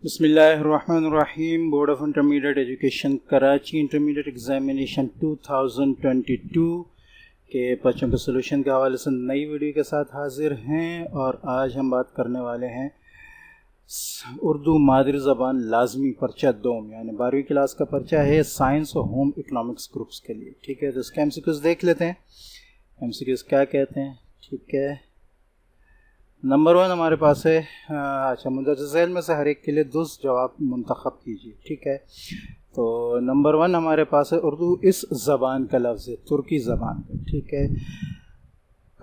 بسم اللہ الرحمن الرحیم۔ Board of intermediate education Karachi intermediate examination 2022 کے بچوں کے سلوشن کے حوالے سے نئی ویڈیو کے ساتھ حاضر ہیں، اور آج ہم بات کرنے والے ہیں اردو مادری زبان لازمی پرچہ دوم، یعنی 12ویں کلاس کا پرچہ ہے سائنس اور ہوم اکنامکس گروپس کے لیے۔ ٹھیک ہے، تو اس کے MCQs دیکھ لیتے ہیں۔ MCQs کیا کہتے ہیں؟ ٹھیک ہے، نمبر 1 ہمارے پاس ہے، اچھا مندرجہ ذیل میں سے ہر ایک کے لیے 2 جواب منتخب کیجیے۔ ٹھیک ہے، تو نمبر 1 ہمارے پاس ہے اردو اس زبان کا لفظ ہے، ترکی زبان کا۔ ٹھیک ہے،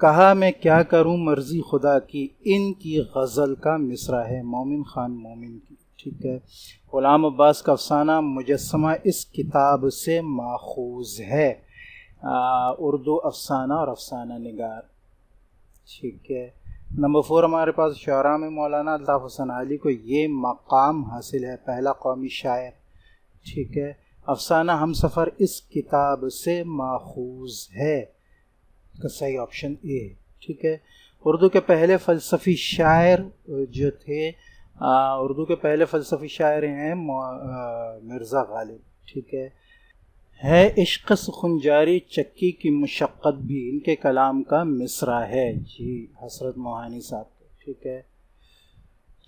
کہا میں کیا کروں مرضی خدا کی، ان کی غزل کا مصرع ہے مومن خان مومن کی۔ ٹھیک ہے، غلام عباس کا افسانہ مجسمہ اس کتاب سے ماخوذ ہے، اردو افسانہ اور افسانہ نگار۔ ٹھیک ہے، نمبر 4 ہمارے پاس شعراء میں مولانا الطاف حسین علی کو یہ مقام حاصل ہے، پہلا قومی شاعر۔ ٹھیک ہے، افسانہ ہم سفر اس کتاب سے ماخوذ ہے، کا صحیح آپشن اے۔ ٹھیک ہے، اردو کے پہلے فلسفی شاعر جو تھے، اردو کے پہلے فلسفی شاعر ہیں مرزا غالب۔ ٹھیک ہے عشق سخنجاری چکی کی مشقت بھی ان کے کلام کا مصرع ہے، جی حسرت موہانی صاحب۔ ٹھیک ہے،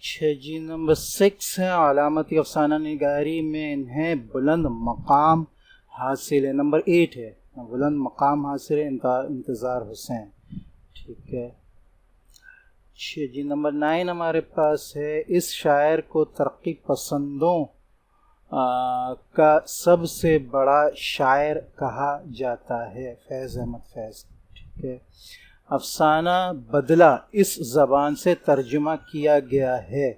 6 جی نمبر 6 ہے علامتی افسانہ نگاری میں انہیں بلند مقام حاصل ہے، نمبر 8 ہے بلند مقام حاصل ہے انتظار حسین۔ ٹھیک ہے، 6 جی نمبر 9 ہمارے پاس ہے اس شاعر کو ترقی پسندوں کا سب سے بڑا شاعر کہا جاتا ہے، فیض احمد فیض۔ ٹھیک ہے، افسانہ بدلہ اس زبان سے ترجمہ کیا گیا ہے،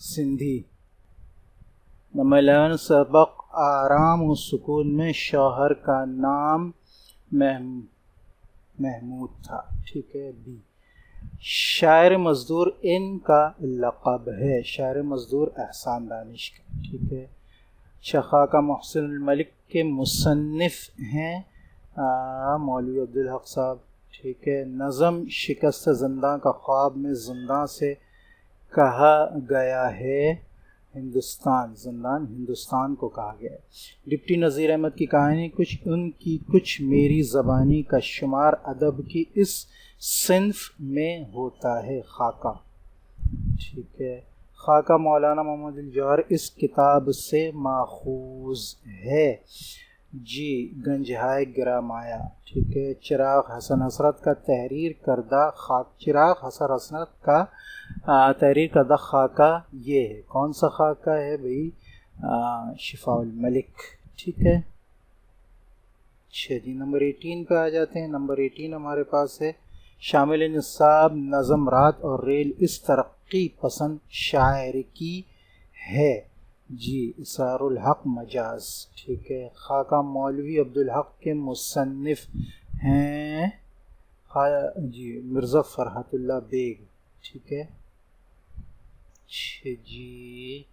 سندھی۔ نمبر 11 سبق آرام و سکون میں شوہر کا نام محمود تھا۔ ٹھیک ہے، بی۔ شاعر مزدور ان کا لقب ہے، شاعر مزدور احسان دانش کا۔ ٹھیک ہے، خاکہ محسن الملک کے مصنف ہیں مولوی عبدالحق صاحب۔ ٹھیک ہے، نظم شکست زنداں کا خواب میں زنداں سے کہا گیا ہے ہندوستان، زندان ہندوستان کو کہا گیا ہے۔ ڈپٹی نذیر احمد کی کہانی کچھ ان کی کچھ میری زبانی کا شمار ادب کی اس صنف میں ہوتا ہے، خاکہ۔ ٹھیک ہے، خاکہ مولانا محمد الجوہر اس کتاب سے ماخوذ ہے، جی گنجہائے گرامایا۔ ٹھیک ہے، چراغ حسن حسرت کا تحریر کردہ چراغ حسن حسرت کا تحریر کردہ خاکہ یہ ہے، کون سا خاکہ ہے بھئی؟ شفاء الملک۔ ٹھیک ہے، 6 جی نمبر 18 پہ آ جاتے ہیں۔ نمبر 18 ہمارے پاس ہے شامل نصاب نظم رات اور ریل اس ترقی پسند شاعر کی ہے، جی اسرار الحق مجاز۔ ٹھیک ہے، خاکہ مولوی عبدالحق کے مصنف ہیں، جی مرزا فرحت اللہ بیگ۔ ٹھیک ہے، جی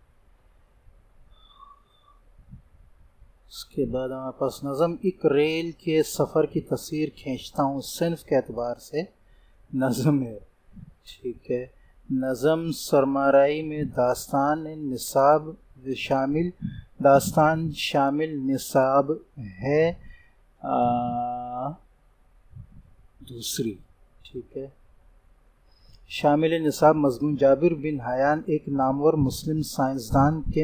اس کے بعد ہمارے پاس نظم ایک ریل کے سفر کی تصویر کھینچتا ہوں، صنف کے اعتبار سے نظم ہے۔ ٹھیک ہے، نظم سرمارائی میں داستان شامل نصاب ہے، دوسری۔ ٹھیک ہے، شامل نصاب مضمون جابر بن حیان ایک نامور مسلم سائنسدان کے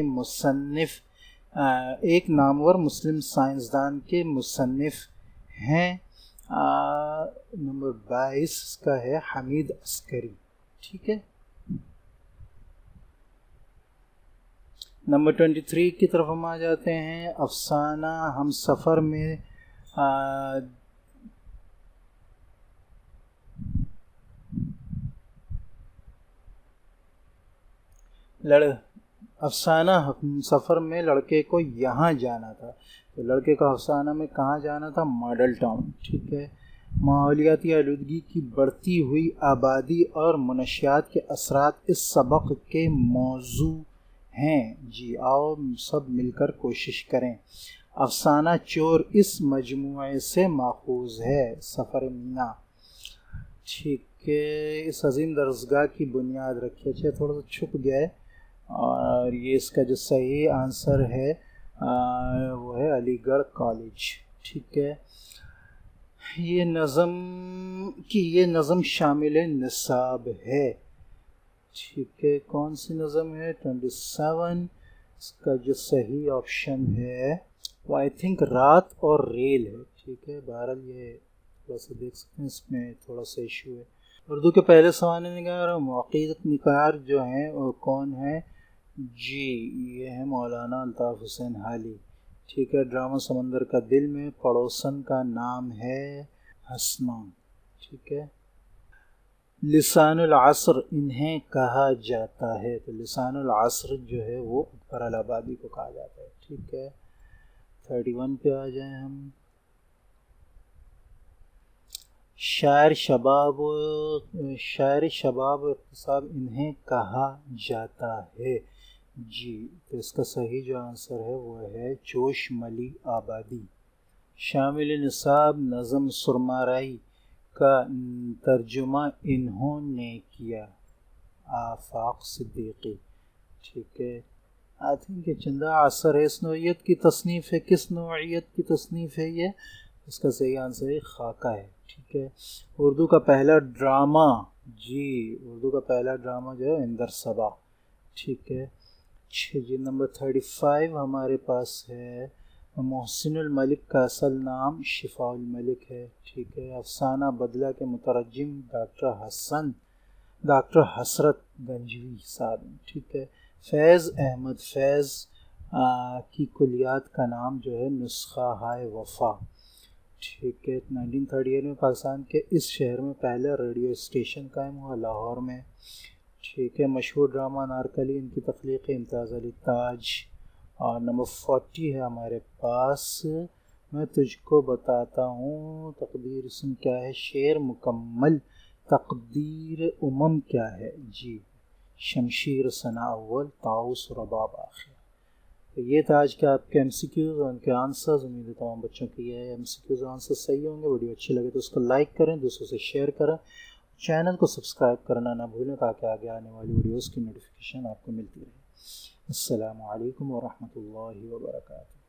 مصنف ہیں، نمبر 22 کا ہے حمید عسکری۔ ٹھیک ہے، نمبر 23 کی طرف ہم آ جاتے ہیں۔ افسانہ ہم سفر میں افسانہ ہم سفر میں لڑکے کو یہاں جانا تھا، تو لڑکے کو افسانہ میں کہاں جانا تھا؟ Model town. ٹھیک ہے، ماحولیاتی آلودگی کی بڑھتی ہوئی آبادی اور منشیات کے اثرات اس سبق کے موضوع ہیں، جی آؤ سب مل کر کوشش کریں۔ افسانہ چور اس مجموعے سے ماخوذ ہے، سفر مینا۔ ٹھیک ہے، اس عظیم درسگاہ کی بنیاد رکھی، اچھا تھوڑا سا چھپ گیا ہے، اور یہ اس کا جو صحیح آنسر ہے وہ ہے علی گڑھ کالج. ٹھیک ہے. یہ نظم شامل نصاب ہے. ٹھیک ہے. کون سی نظم ہے؟ 27. اس کا جو صحیح آپشن ہے وہ آئی تھنک رات اور ریل ہے. ٹھیک ہے. بہرحال یہ تھوڑا سا دیکھ سکتے ہیں، اس میں تھوڑا سا ایشو ہے. اردو کے پہلے سوانح نگار اور موقعیت نگار جو ہیں وہ کون ہیں؟ جی یہ ہے مولانا الطاف حسین حالی. ٹھیک ہے. ڈرامہ سمندر کا دل میں پڑوسن کا نام ہے حسنہ. ٹھیک ہے. لسان العصر انہیں کہا جاتا ہے، تو لسان العصر جو ہے وہ اکبر الآبادی کو کہا جاتا ہے. ٹھیک ہے. 31 پہ آ جائیں ہم. شاعر شباب و اقتصاب انہیں کہا جاتا ہے. جی تو اس کا صحیح جو آنسر ہے وہ ہے جوش ملی آبادی. شامل نصاب نظم سرمارائی کا ترجمہ انہوں نے کیا. آفاق صدیقی. ٹھیک ہے. آئی تھنک یہ چندہ عصر ہے، اس نوعیت کی تصنیف ہے. کس نوعیت کی تصنیف ہے یہ؟ اس کا صحیح آنسر ہے خاکہ ہے. ٹھیک ہے. اردو کا پہلا ڈرامہ، جی اردو کا پہلا ڈرامہ جو ہے اندر صبا. ٹھیک ہے. جی نمبر 35 ہمارے پاس ہے محسن الملک کا اصل نام شفاء الملک ہے. ٹھیک ہے. افسانہ بدلہ کے مترجم ڈاکٹر حسرت گنجوی صاحب. ٹھیک ہے. فیض احمد فیض کی کلیات کا نام جو ہے نسخہ ہائے وفا. ٹھیک ہے. 1938 میں پاکستان کے اس شہر میں پہلا ریڈیو اسٹیشن قائم ہوا، لاہور میں. ٹھیک ہے. مشہور ڈرامہ انارکلی، ان کی تخلیق امتیاز علی تاج. اور نمبر 40 ہے ہمارے پاس میں تجھ کو بتاتا ہوں تقدیر اسم کیا ہے، شعر مکمل تقدیر امم کیا ہے. جی شمشیر ثنا اول طاؤس رباب آخر. تو یہ تھا آج کے آپ کے ایم سی کیوز اور ان کے آنسرز. امید ہے تمام بچوں کے یہ ایم سی کیوز اور آنسر صحیح ہوں گے. ویڈیو اچھی لگے تو اس کو لائک کریں، دوسروں سے شیئر کریں، چینل کو سبسکرائب کرنا نہ بھولیں تاکہ آگے آنے والی ویڈیوز کی نوٹیفیکیشن آپ کو ملتی رہے. السلام علیکم ورحمۃ اللہ وبرکاتہ.